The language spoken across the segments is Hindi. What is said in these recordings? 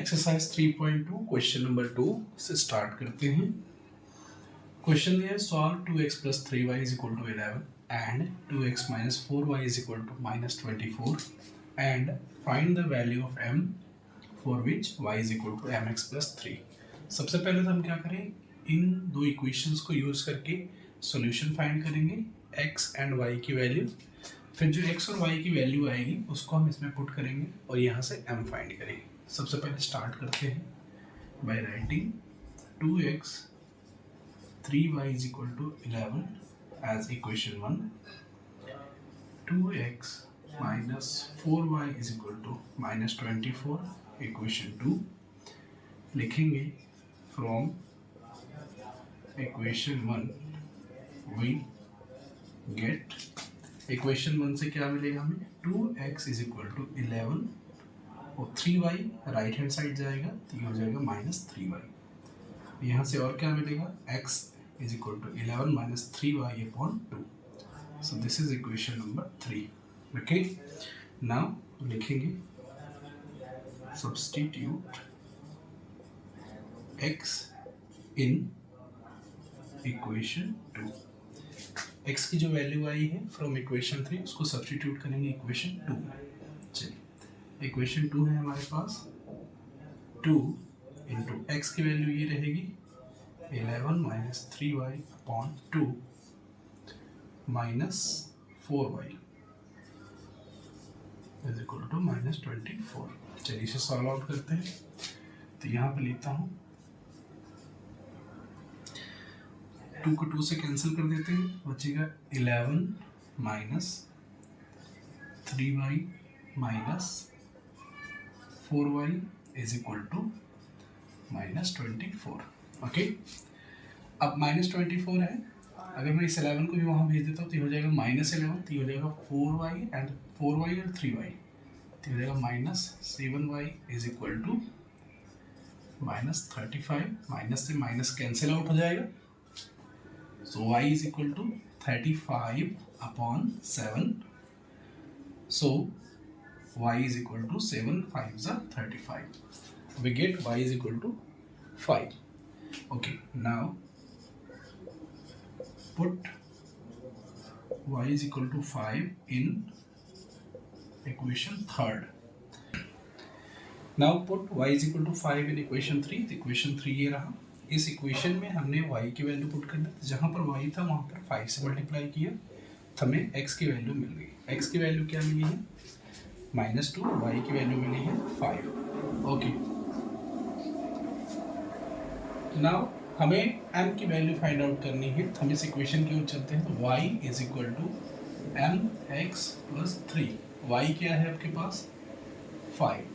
एक्सरसाइज 3.2 क्वेश्चन नंबर 2 से स्टार्ट करते हैं। क्वेश्चन दिया है solve 2x plus 3y is equal to 11 and 2x minus 4y is equal to minus 24 and find the value of m for which y is equal to mx plus 3। सबसे पहले तो हम क्या करें, इन दो इक्वेशंस को यूज करके सॉल्यूशन फाइंड करेंगे, x एंड y की वैल्यू। फिर जो x और y की वैल्यू आएगी उसको हम इसमें पुट करेंगे और यहाँ से m फाइंड करेंगे। सबसे पहले स्टार्ट करते हैं by writing 2x 3y is equal to 11 as equation 1, 2x minus 4y is equal to minus 24 equation 2। लिखेंगे from equation 1 we get, equation 1 से क्या मिलेगा हमें, 2x इज इक्वल टू 11 और 3y राइट हैंड साइड जाएगा तो ये हो जाएगा माइनस 3y। यहाँ से और क्या मिलेगा, x is equal to 11 minus 3y upon 2। So this is equation number 3। Okay, now लिखेंगे substitute x in equation 2। x की जो वैल्यू आई है फ्रॉम इक्वेशन 3 उसको सब्स्टिट्यूट करेंगे इक्वेशन 2 में। चलिए, इक्वेशन 2 है हमारे पास, 2 इंटू एक्स की वैल्यू ये रहेगी 11 minus 3y upon 2 minus 4y is equal to minus 24। चलिए इसे सॉल्व आउट करते हैं। तो यहाँ पे लिखता हूँ 2 को 2 से कैंसिल कर देते हैं, बचेगा 11 minus 3y minus 4y is equal to minus 24। Okay, अब माइनस 24 है, अगर मैं इस 11 को भी वहाँ भेज देता हूँ तो ये हो जाएगा माइनस 11, तो ये हो जाएगा 4y एंड 4y और 3y, तो हो जाएगा minus 7y is equal to minus 35। Minus से माइनस कैंसिल आउट हो जाएगा, so y is equal to 35 upon 7। So y is equal to 7 5s are 35. We get y is equal to 5. Okay, now put y is equal to 5 in equation 3rd. Now put y is equal to 5 in equation 3. तो equation 3 ये रहा। इस इक्वेशन में हमने y की वैल्यू पुट करना है, जहाँ पर y था वहाँ पर 5 से मल्टीप्लाई किया तो हमें x की वैल्यू मिल गई। x की वैल्यू क्या मिली है, -2, y की वैल्यू मिली है 5। ओके, नाउ हमें m की वैल्यू फाइंड आउट करनी है, तो हम इस इक्वेशन की ओर चलते हैं। तो y is equal to mx plus 3। y क्या है आपके पास 5,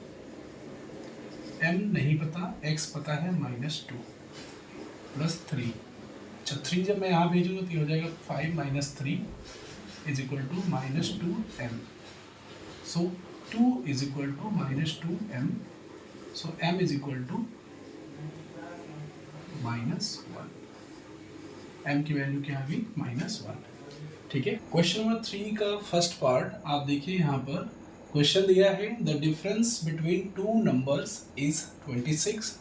m नहीं पता, x पता है -2 प्लस 3। अच्छा, 3 जब मैं यहाँ भेजूँगा तो ये हो जाएगा 5 minus 3 is equal to -2m। So 2 is equal to -2m. So m is equal to -1. m की वैल्यू क्या आ गई, -1। ठीक है, क्वेश्चन नंबर 3 का फर्स्ट पार्ट आप देखिए। यहाँ पर क्वेश्चन दिया है the difference between two numbers is 26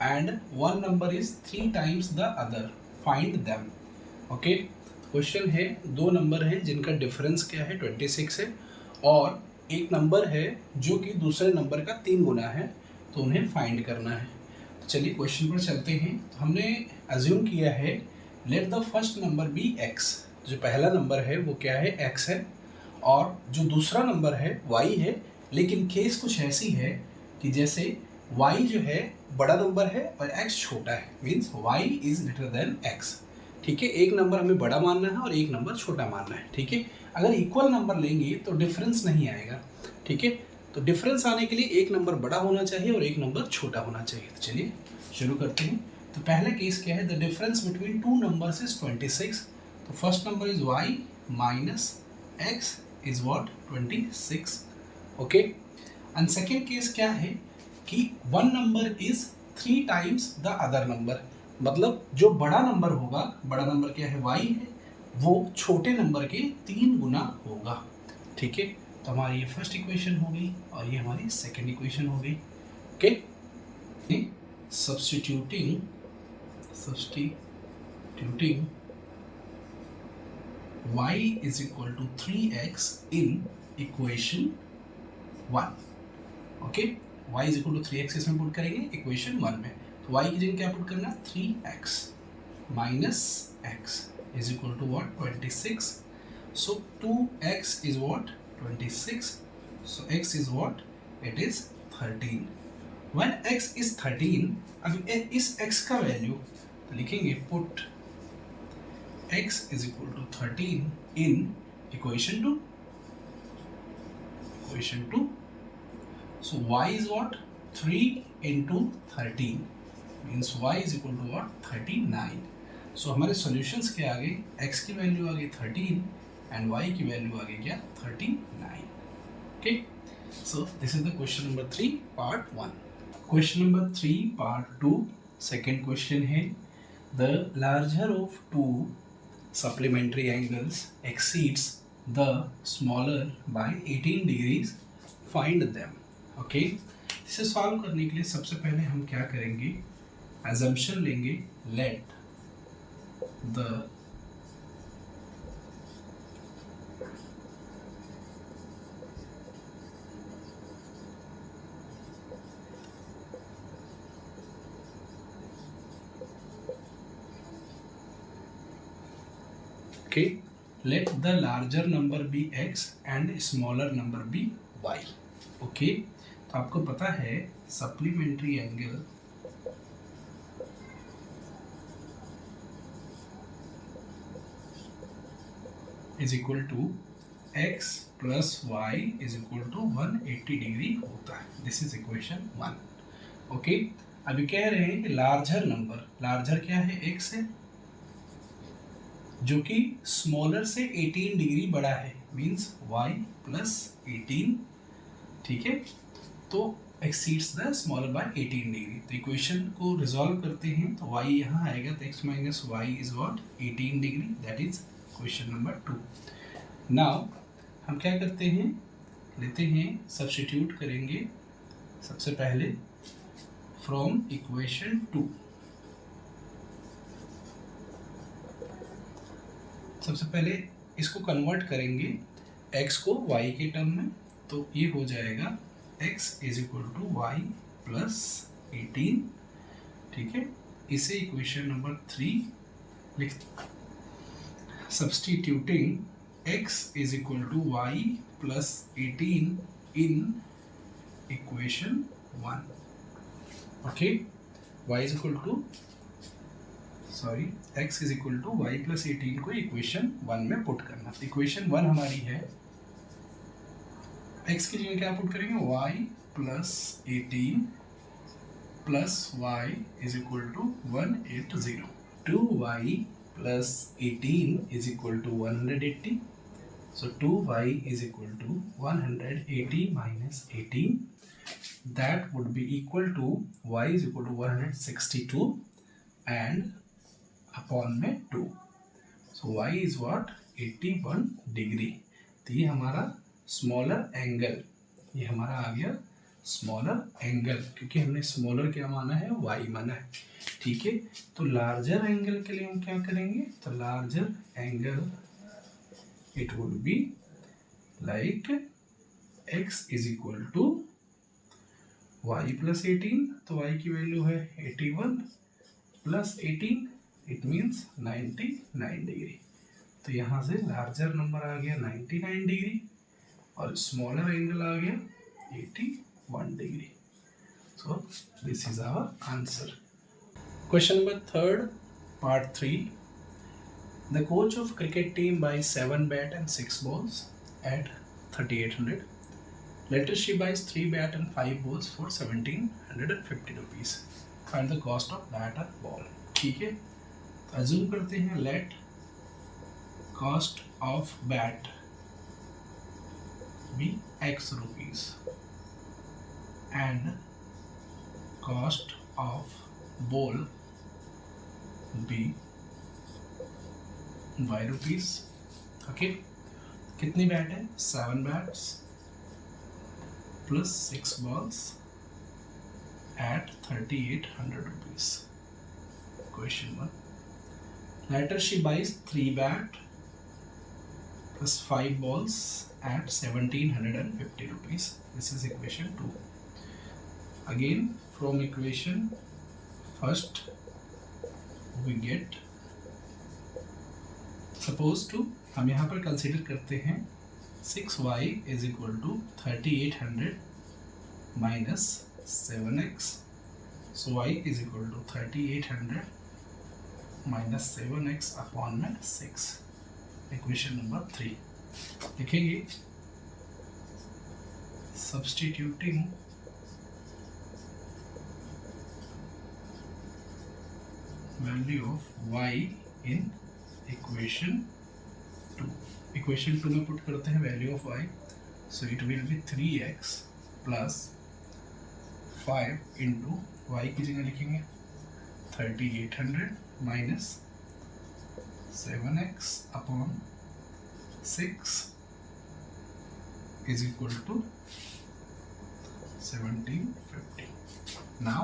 and one number is 3 times the other, find them. Okay, question है दो नंबर हैं जिनका डिफरेंस क्या है 26 है और एक नंबर है जो कि दूसरे नंबर का 3 गुना है, तो उन्हें फाइंड करना है। तो चलिए क्वेश्चन पर चलते हैं। तो हमने अज्यूम किया है let the first number be x, जो पहला नंबर है वो क्या है x है और जो दूसरा नंबर है y है, लेकिन केस कुछ ऐसी है कि जैसे y जो है बड़ा नंबर है और x छोटा है, means y is greater than x। ठीक है, एक नंबर हमें बड़ा मानना है और एक नंबर छोटा मानना है। ठीक है, अगर इक्वल नंबर लेंगे तो डिफरेंस नहीं आएगा। ठीक है, तो डिफरेंस आने के लिए एक नंबर बड़ा होना चाहिए और एक नंबर छोटा होना चाहिए। तो चलिए शुरू करते हैं। तो पहला केस क्या है, the difference between two numbers is 26। तो first number is y minus x is what 26। Okay, and second case क्या है कि one number is 3 times the other number, मतलब जो बड़ा नंबर होगा, बड़ा नंबर क्या है y है, वो छोटे नंबर के 3 गुना होगा। ठीक है, तो हमारी ये फर्स्ट इक्वेशन हो गई और ये हमारी सेकंड इक्वेशन हो गई। Okay, substituting y is equal to 3x in equation 1. Okay, y is equal to 3x इसमें पुट करेंगे इक्वेशन 1 में. तो y की जगह क्या पुट करना, 3x minus x is equal to what, 26. So 2x is what, 26. So x is what, it is 13. When x is 13, अब इस x का वैल्यू तो लिखेंगे put x is equal to 13 in equation 2. So y is what, 3 into 13 means y is equal to what, 39. So हमारे सॉल्यूशंस के आगे x की वैल्यू आ गई 13 and y की वैल्यू आ गई क्या, 39. Okay, so this is the question number 3 part 1. Question number 3 part 2, second question है, the larger of two supplementary angles exceeds the smaller by 18 degrees, find them. Okay, इसे सॉल्व करने के लिए सबसे पहले हम क्या करेंगे, assumption लेंगे, let the let the larger number be x and smaller number be y. Okay, तो आपको पता है supplementary angle is equal to x plus y is equal to 180 degree होता है. This is equation 1. ओके, अभी कह रहे हैं कि लार्जर नंबर, लार्जर क्या है, x है, जो कि स्मॉलर से 18 डिग्री बड़ा है, मीन्स y प्लस 18. ठीक है, तो exceeds the smaller by 18 degree. तो इक्वेशन को रिजॉल्व करते हैं तो y यहाँ आएगा, तो x minus y is what, 18 degree. That is question number 2. Now हम क्या करते हैं, लेते हैं, सब्स्टिट्यूट करेंगे सबसे पहले फ्रॉम इक्वेशन 2. सबसे पहले इसको कन्वर्ट करेंगे x को y के टर्म में, तो ये हो जाएगा x is equal to y plus 18. ठीक है, इसे इक्वेशन नंबर 3 लिख, substituting x is equal to y plus 18 in equation 1. Okay, y is equal to x is equal to y plus 18 को इक्वेशन 1 में पुट करना. इक्वेशन 1 हमारी है, x की जगह क्या पुट करेंगे, y plus 18 plus y is equal to 180. 2y plus 18 is equal to 180. So 2y is equal to 180 minus 18. That would be equal to y is equal to 162 and upon में 2. So y is what, 81 degree. तो ये हमारा स्मॉलर एंगल, ये हमारा आ गया स्मॉलर एंगल, क्योंकि हमने स्मॉलर क्या माना है, y माना है. ठीक है, तो लार्जर एंगल के लिए हम क्या करेंगे, तो larger angle it would be like x is equal to y plus 18. तो y की वैल्यू है 81 प्लस 18, इट मीन्स 99 डिग्री. तो यहाँ से लार्जर नंबर आ गया 99 डिग्री और स्मॉलर एंगल आ गया 81 degree. So this is our answer. Question number 3 part 3. The coach of cricket team buys 7 bat and 6 balls at 3800. Later she buys 3 bat and 5 balls for 1750 rupees. Find the cost of bat or ball. ठीक है, अज्यूम करते हैं let cost of bat be x rupees and cost of ball be y rupees. Okay, कितनी बैट है, 7 bats plus 6 balls at 3800 rupees. Question 1. Later she buys 3 bat plus 5 balls at 1750 rupees. This is equation 2. Again from equation first we get, suppose to हम यहाँ पर कंसिडर करते हैं 6y is equal to 3800 minus 7x. So y is equal to 3800 minus 7x upon में 6. Equation number 3 लिखेंगे, substituting value of y in equation 2. Equation 2 में पुट करते हैं value of y, so it will be 3x plus 5 into y की जगह लिखेंगे 3800 minus 7x upon 6 is equal to 1750. Now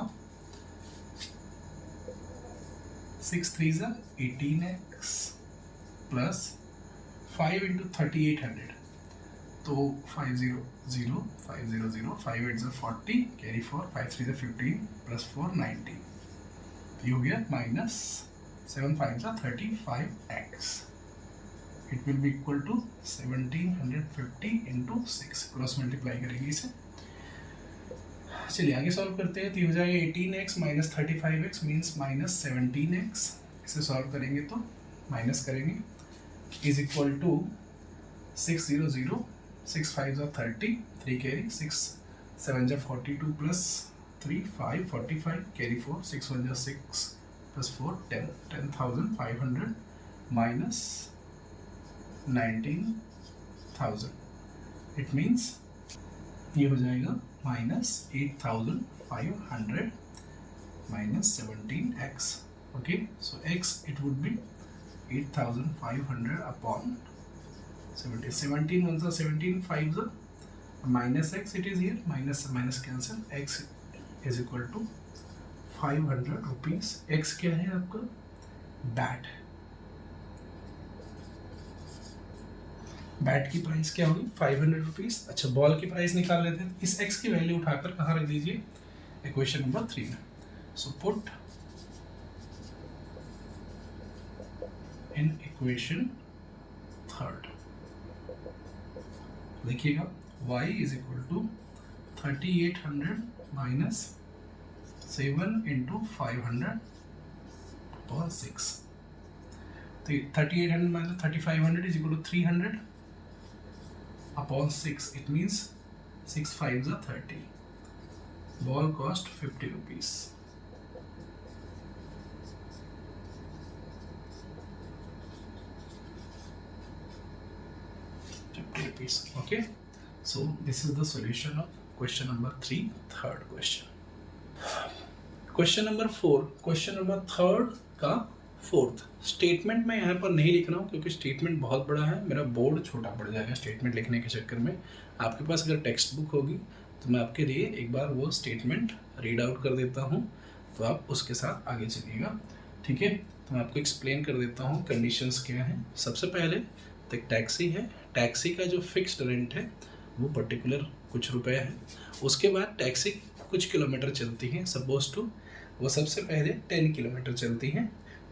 6 3s are 18x plus 5 into 3800, तो 500 500 5 8s are 40 carry 4 5 3s are 15 plus 4 90, ये हो गया minus 7 5s are 35x. It will be equal to 1750 into 6. Cross multiply करेंगे इसे. चलिए आगे सॉल्व करते हैं. तो ये हो जाएगा 18x minus 35x means minus 17x. इसे सॉल्व करेंगे तो माइनस करेंगे is equal to 600 6 5 30 3 carry 6 7 42 plus 3 5 45 carry 4 6 1 6 plus 4 10 10,500 minus 19,000. It means ये हो जाएगा minus 8,500 minus 17x. Okay, so x it would be 8,500 upon 17. 17 1 17 5 minus x it is here, minus minus cancel, x is equal to 500 rupees. x क्या है आपका? बैट. बैट की प्राइस क्या होगी? 500 रुपीज. अच्छा, बॉल की प्राइस निकाल लेते हैं. इस x की वैल्यू उठाकर कहाँ रख दीजिए? इक्वेशन नंबर 3 में. So put in equation 3. देखिएगा y is equal to 3800 minus 7 into 500 पर 6. तो 3800 minus 3500 is equal to 300 upon 6. It means 6 5s are 30. Ball cost 50 rupees. 50 rupees. Okay. So this is the solution of question number 3, third question. Question number 4. Question number 3rd का 4th स्टेटमेंट मैं यहाँ पर नहीं लिख रहा हूँ क्योंकि स्टेटमेंट बहुत बड़ा है, मेरा बोर्ड छोटा पड़ जाएगा स्टेटमेंट लिखने के चक्कर में. आपके पास अगर टेक्स्ट बुक होगी तो मैं आपके लिए एक बार वो स्टेटमेंट रीड आउट कर देता हूँ, तो आप उसके साथ आगे चलिएगा. ठीक है, तो मैं आपको एक्सप्लेन कर देता हूँ कंडीशंस क्या हैं. सबसे पहले तो एक टैक्सी है. टैक्सी का जो फिक्स्ड रेंट है वो पर्टिकुलर कुछ रुपए है. उसके बाद टैक्सी कुछ किलोमीटर चलती है. सपोज टू वो सबसे पहले 10 किलोमीटर चलती हैं,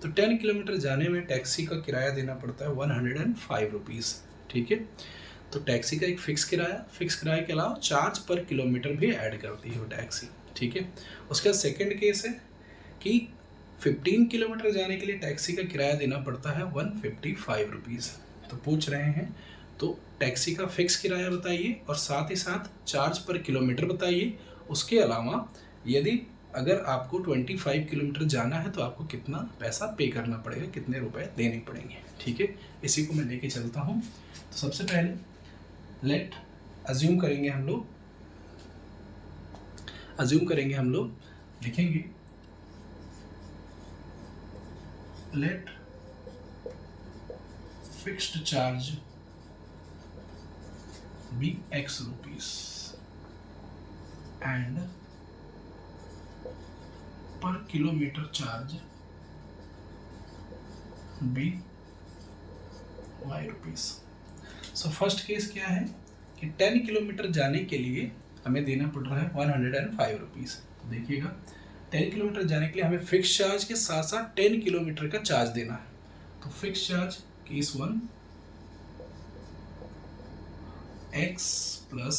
तो 10 किलोमीटर जाने में टैक्सी का किराया देना पड़ता है 105 रुपीज़. ठीक है, तो टैक्सी का एक फिक्स किराए के अलावा चार्ज पर किलोमीटर भी ऐड करती है वो टैक्सी. ठीक है, उसका सेकंड केस है कि 15 किलोमीटर जाने के लिए टैक्सी का किराया देना पड़ता है 155 रुपीज़. तो पूछ रहे हैं तो टैक्सी का फिक्स किराया बताइए और साथ ही साथ चार्ज पर किलोमीटर बताइए. उसके अलावा यदि अगर आपको 25 किलोमीटर जाना है तो आपको कितना पैसा पे करना पड़ेगा, कितने रुपए देने पड़ेंगे. ठीक है, इसी को मैं लेके चलता हूँ. तो सबसे पहले लेट अज्यूम करेंगे हम लोग लिखेंगे let fixed charge be x rupees and per kilometre charge be y rupees. So first case क्या है कि 10 किलोमीटर जाने के लिए हमें देना पड़ रहा है 105 रुपीज़। तो देखिएगा 10 किलोमीटर जाने के लिए हमें फिक्स चार्ज के साथ साथ 10 किलोमीटर का चार्ज देना है। तो fix charge case 1 x plus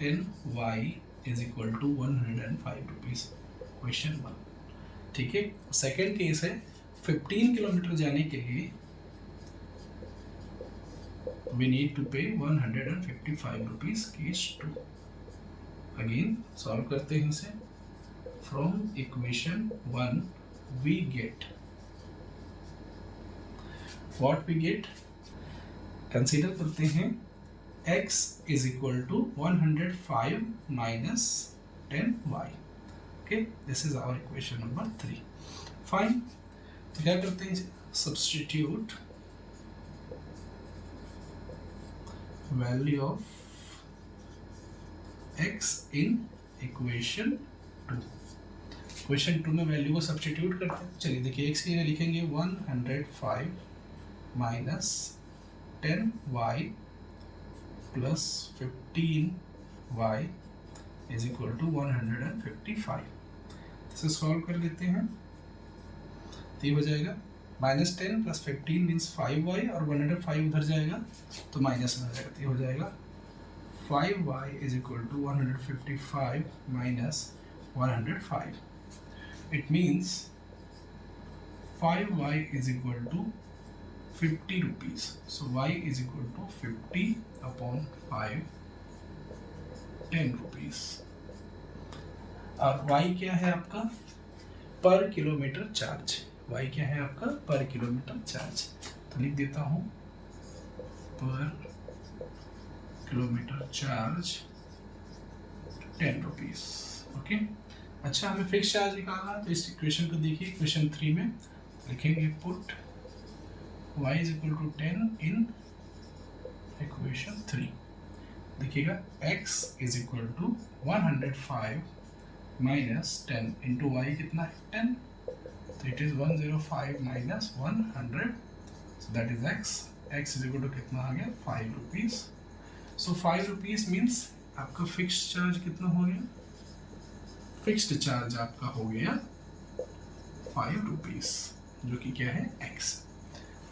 10y is equal to 105 rupees, question 1। ठीक है, सेकेंड केस है 15 किलोमीटर जाने के लिए we need to pay 155 rupees, case 2। Again solve करते हैं इसे। From equation 1 we get what we get, consider करते हैं x is equal to 105 minus 10y। Okay, this is our equation number 3। Fine, तो क्या करते हैं, substitute value of x in equation 2। Equation 2 में वैल्यू को सब्स्टिट्यूट करते हैं। चलिए देखिए, x की जगह लिखेंगे 105 minus 10y plus 15y is equal to 155। इसे सॉल्व कर लेते हैं तो ये हो जाएगा -10 प्लस 15 मीन्स 5y और 105 उधर जाएगा तो माइनस में हो जाएगा, तो ये हो जाएगा 5y is equal to 155 minus 105। It means 5y is equal to 50 rupees. So y is equal to 50 upon 5, 10 rupees. और y क्या है आपका, पर किलोमीटर चार्ज। y क्या है आपका, पर किलोमीटर चार्ज। तो लिख देता हूँ पर किलोमीटर चार्ज 10 रुपीज़। ओके, अच्छा हमें फिक्स चार्ज निकालना है, तो इस इक्वेशन को देखिए, इक्वेशन 3 में लिखेंगे put y is equal to 10 in equation 3। देखिएगा x is equal to 105 minus 10 into y कितना है 10, तो it is 105 minus 100, so that is x is equal to कितना आ गया 5 रुपीज़। सो 5 रुपीज़ मीन्स आपका फिक्स्ड चार्ज कितना हो गया, फिक्स्ड चार्ज आपका हो गया 5 रुपीज़, जो कि क्या है x।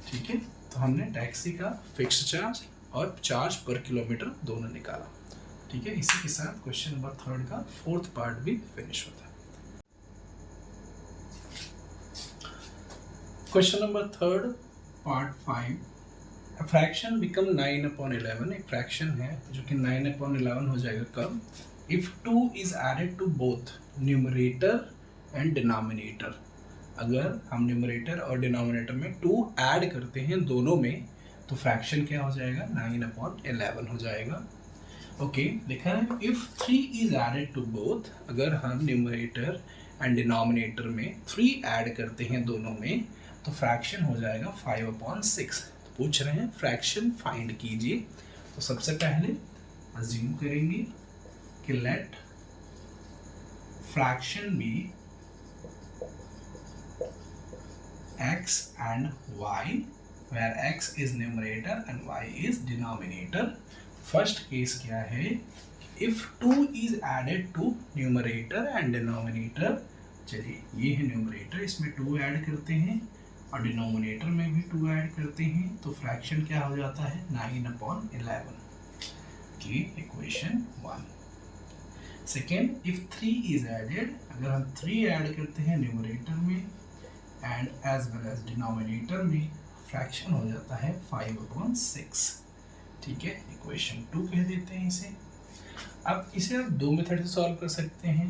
ठीक है, तो हमने टैक्सी का फिक्स्ड चार्ज और चार्ज पर किलोमीटर दोनों निकाला। ठीक है, इसी के साथ क्वेश्चन नंबर 3 का 4th पार्ट भी फिनिश होता है। Question number 3 part 5, a fraction become 9/11। एक फ्रैक्शन है जो कि 9/11 हो जाएगा कब, if 2 is added to both numerator and denominator. अगर हम न्यूमरेटर और डिनोमिनेटर में 2 ऐड करते हैं दोनों में, तो फ्रैक्शन क्या हो जाएगा 9/11 हो जाएगा। ओके, लिखा है if 3 is added to both. अगर हम न्यूमरेटर एंड डिनोमिनेटर में 3 ऐड करते हैं दोनों में, तो फ्रैक्शन हो जाएगा 5/6। तो पूछ रहे हैं फ्रैक्शन फाइंड कीजिए। तो सबसे पहले अज्यूम करेंगे कि let fraction be x and y, where x is numerator and y is denominator। First case क्या है, if 2 is added to numerator and denominator। चलिए, ये है न्यूमरेटर, इसमें 2 ऐड करते हैं और डिनोमिनेटर में भी 2 ऐड करते हैं, तो फ्रैक्शन क्या हो जाता है 9/11 की equation 1। Second, if 3 is added, अगर हम 3 ऐड करते हैं न्यूमरेटर में and as well as denominator में, फ्रैक्शन हो जाता है 5/6। ठीक है, इक्वेशन 2 कह देते हैं इसे। अब इसे आप 2 मेथड से सॉल्व कर सकते हैं।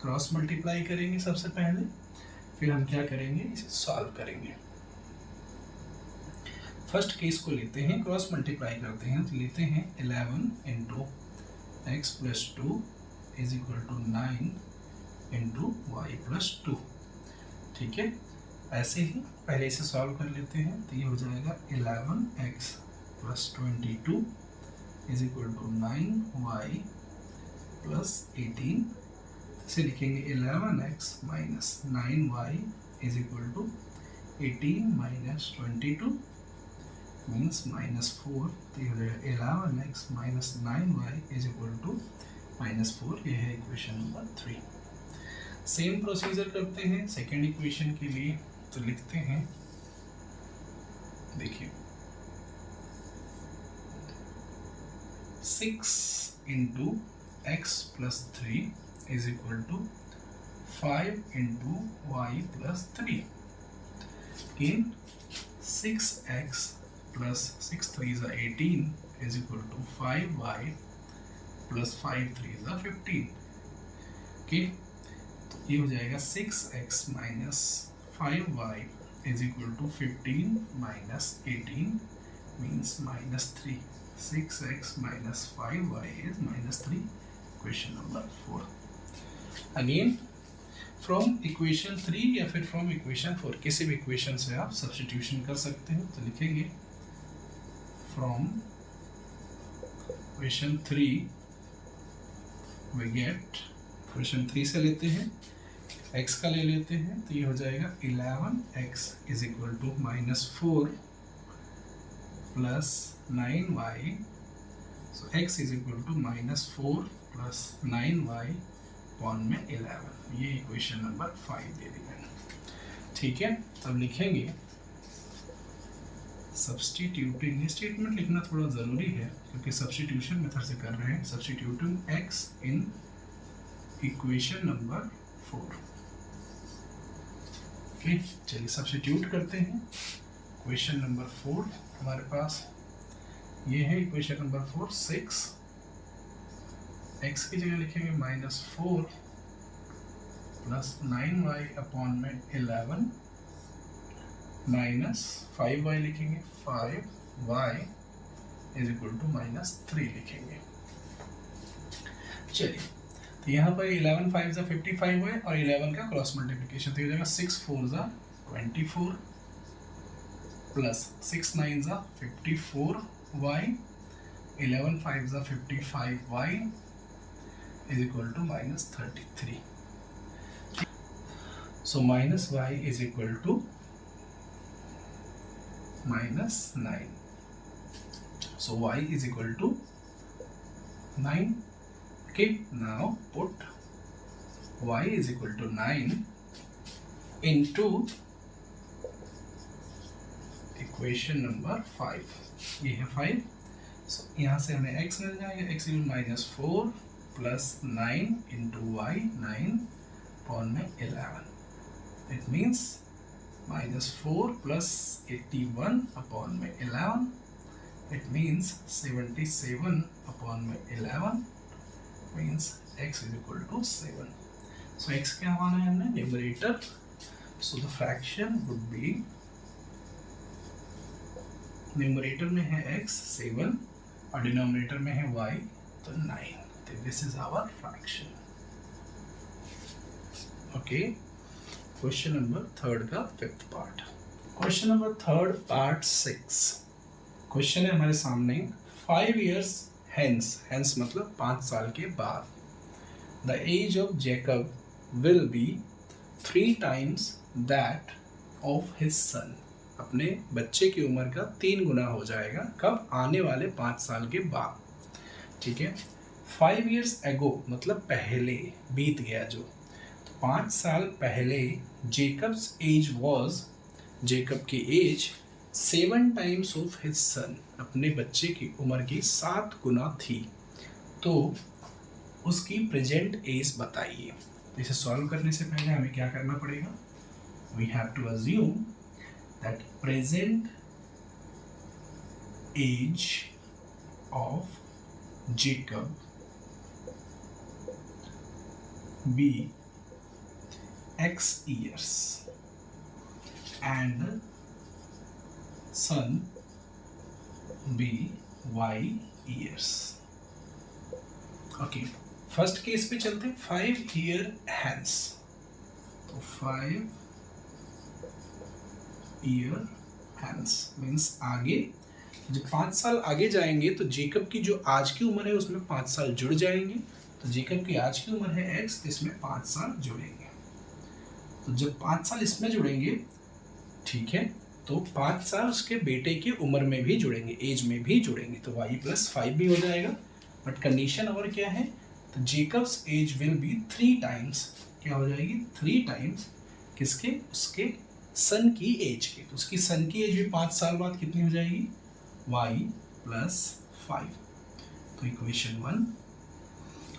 क्रॉस मल्टीप्लाई करेंगे सबसे पहले, फिर हम क्या करेंगे, इसे सॉल्व करेंगे। फर्स्ट केस को लेते हैं, क्रॉस मल्टीप्लाई करते हैं, तो लेते हैं 11 into x plus 2 is equal to 9 into y plus 2। ठीक है, ऐसे ही पहले इसे सॉल्व कर लेते हैं, तो ये हो जाएगा 11x plus 22 is equal to 9y plus 18। इसे लिखेंगे 11x minus 9y is equal to 18 minus 22 means -4। तो ये हो जाएगा 11x minus 9y is equal to -4। ये है इक्वेशन नंबर 3। सेम प्रोसीजर करते हैं सेकेंड इक्वेशन के लिए। तो लिखते हैं, देखिए 6 into x plus 3 is equal to 5 into y plus 3। again 6x plus 6 3s are 18 is equal to 5y plus 5 3s are 15। Okay, तो ये हो जाएगा 6x minus 5y is equal to 15 minus 18 means -3। 6x minus 5y is -3। Question number 4। Again from equation 3 या फिर फ्रॉम इक्वेशन 4, किसी भी इक्वेशन से आप सब्स्टिट्यूशन कर सकते हैं। तो लिखेंगे from equation 3 we get, equation 3 से लेते हैं x का ले लेते हैं, तो ये हो जाएगा 11x is equal to -4 plus 9y। So x is equal to -4 plus 9y upon में 11। ये इक्वेशन नंबर 5 दे दी मैंने। ठीक है, तब लिखेंगे सब्स्टिट्यूटिंग। ये स्टेटमेंट लिखना थोड़ा ज़रूरी है क्योंकि सब्स्टिट्यूशन मेथड से कर रहे हैं। Substituting x in equation number 4। Okay, चलिए सब्स्टिट्यूट करते हैं। इक्वेशन नंबर 4 हमारे पास ये है। इक्वेशन नंबर 4 6 x की जगह लिखेंगे -4 प्लस 9y अपॉन में 11 माइनस 5y लिखेंगे 5y इज इक्वल टू -3 लिखेंगे। चलिए, तो यहाँ पर 11 5 ज़ा 55 है और 11 का क्रॉस मल्टीप्लिकेशन, तो ये हो जाएगा 6 4 ज़ा 24 प्लस 6 9 ज़ा 54y 11 5 ज़ा 55y is equal to -33। So -y is equal to -9। So y is equal to 9। Okay, now put y is equal to 9 into equation number 5। ये है 5। So यहाँ से हमें x मिल जाएगा, x equal -4 plus 9 into y 9 upon में 11। इट मीन्स -4 प्लस 81 अपॉन में 11। इट मीन्स 77 अपॉन में 11 means x is equal to 7। So x क्या माना है हमने, numerator. So the fraction would be, numerator में है x 7 और डिनोमिनेटर में है y तो 9। This is our fraction। Okay, question number 3 का 5th part। Question number 3 part 6। Question है हमारे सामने 5 years hence, hence मतलब 5 साल के बाद, the age of Jacob will be 3 times that of his son। अपने बच्चे की उम्र का 3 गुना हो जाएगा, कब, आने वाले 5 साल के बाद। ठीक है, 5 years ago मतलब पहले, बीत गया जो, तो 5 साल पहले जेकब्स एज वॉज, जेकब की age 7 times of his son, अपने बच्चे की उम्र की 7 गुना थी। तो उसकी प्रेजेंट एज बताइए। तो इसे सॉल्व करने से पहले हमें क्या करना पड़ेगा, we have to assume that present age of Jacob be x years and son be y years। Okay, first case पे चलते हैं। 5 year hence, तो 5 year hence मीन्स आगे, जब 5 साल आगे जाएंगे तो जेकब की जो आज की उम्र है उसमें 5 साल जुड़ जाएंगे तो जेकब की आज की उम्र है x, इसमें 5 साल जोड़ेंगे। तो जब 5 साल इसमें जुड़ेंगे, ठीक है, तो 5 साल उसके बेटे की उम्र में भी जुड़ेंगे, एज में भी जुड़ेंगे, तो y + 5 भी हो जाएगा। बट कंडीशन और क्या है, तो Jacob's age will be 3 times, क्या हो जाएगी, 3 टाइम्स किसके, उसके सन की एज के। तो उसकी सन की एज भी 5 साल बाद कितनी हो जाएगी, y + 5। तो इक्वेशन 1।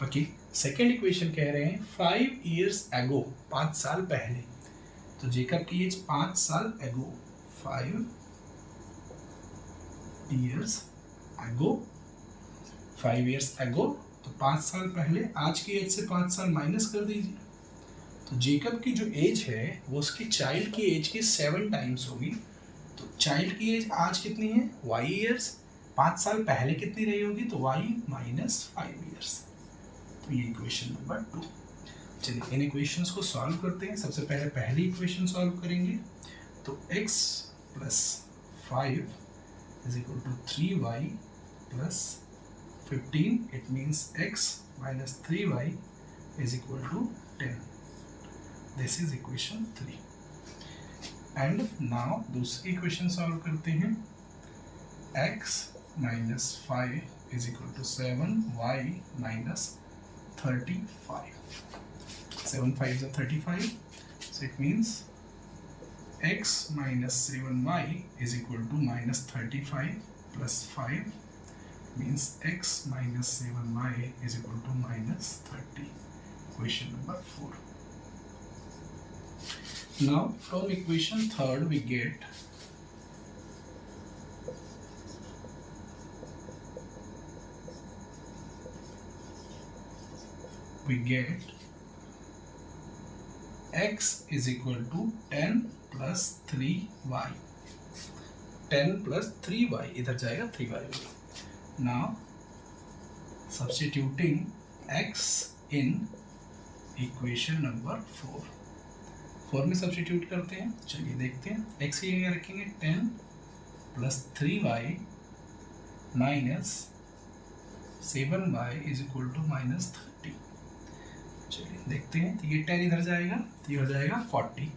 ओके, सेकेंड इक्वेशन कह रहे हैं 5 years ago, 5 साल पहले। तो जेकब की एज 5 साल एगो, 5 years ago, 5 years ago, तो 5 साल पहले। आज की एज से 5 साल माइनस कर दीजिए, तो जेकब की जो एज है वो उसकी चाइल्ड की एज की 7 टाइम्स होगी। तो चाइल्ड की एज आज कितनी है, y years, 5 साल पहले कितनी रही होगी, तो y - 5 years। तो ये इक्वेशन नंबर 2। चलिए इन इक्वेशंस को सॉल्व करते हैं। सबसे पहले पहली इक्वेशन सॉल्व करेंगे, तो x + 5 = 3y + 15, it means x - 3y = 10। This is equation 3। And now दूसरी इक्वेशन सॉल्व करते हैं, x - 5 = 7, y - 35। 7 5s are 35, so it means x - 7y = -35 + 5 means x - 7y = -30. Equation number 4. Now from equation 3rd we get x = 10 + 3y। 10 + 3y, इधर जाएगा 3y होगा। Now substituting x in equation number 4 में सब्स्टिट्यूट करते हैं। चलिए देखते हैं, x की जगह रखेंगे 10 + 3y - 7y = -30। चलिए देखते हैं, तो ये 10 इधर जाएगा, तो ये हो जाएगा 40,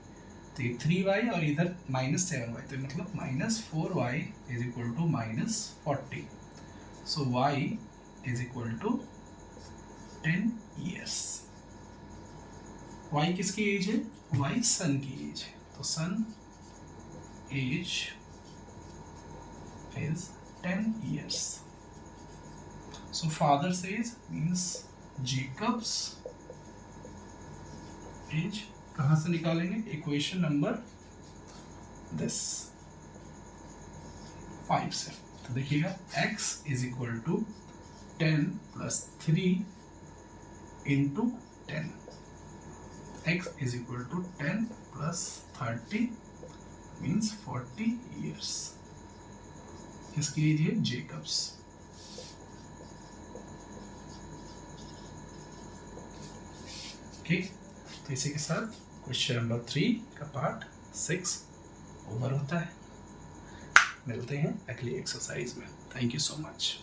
तो ये 3y और इधर -7y, तो मतलब -4y = -40। सो y = 10 years। y किसकी एज है, y सन की एज है, तो सन as is 10 years। So father says means Jacob's age कहाँ से निकालेंगे, इक्वेशन नंबर दिस 5 से। तो देखिएगा x = 10 + 3 × 10, x = 10 + 30 means 40 years। किसकी एज है, जेकब्स। ओके, तो इसी के साथ क्वेश्चन नंबर 3 का पार्ट 6 ओवर होता है। मिलते हैं अगली एक्सरसाइज में। Thank you so much.